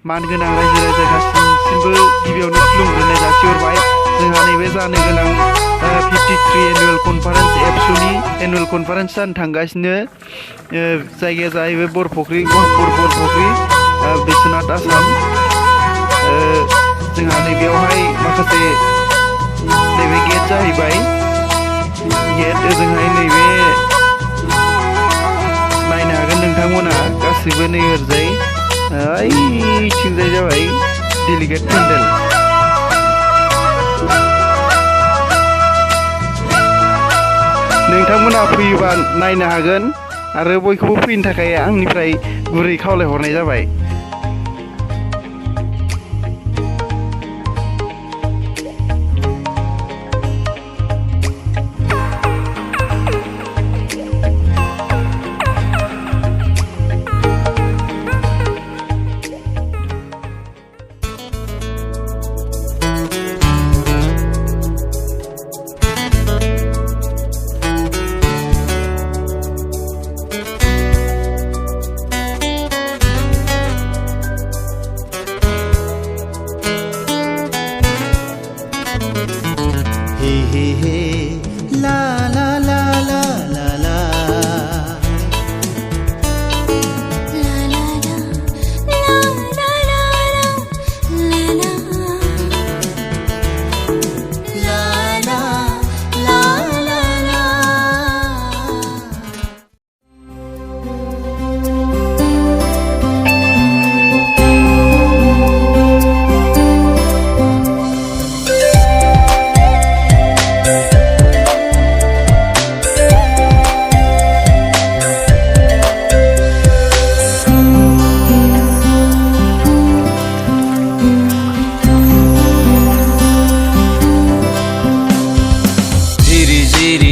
मानगोनां रायजो राजा गासिमबो गिबियावनो खुलुमग्रोनाय जासिहरबाय। जोंहा नैबे जानो गोनां 53 एनुवेल कनफारेन्स एबसुनि एनुवेल कनफारेन्स जानो थांगासिनो। जायगाया जाहैबाय बरफुख्रि गहपुर बरफुख्रि बिश्वनाथ आसाम। जोंहा नैबेयावहाय माखासे नैबे गेट जाहैबाय गेट ओजोंहाय नैबे नायनो हागोन नोंथांमोना गासिबो नै ओरैजाय ओइथिंजाय जाबाय डेलिगेट पेन्डेल। नोंथांमोना फैयोबा नायनो हागोन आरो बयखौबो फैनो थाखाय आंनिफ्राय गुरै खावलायहरनाय जाबाय।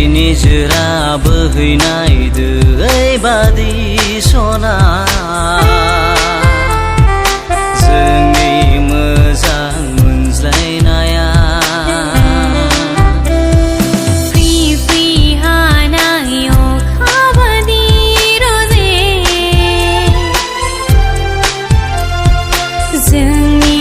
निजोरा बोहैनाय दै बादि सना जोंनि मोजां मोनज्लायनाया फ्रि फ्रि हानाय अखा बादि रोजे जोंनि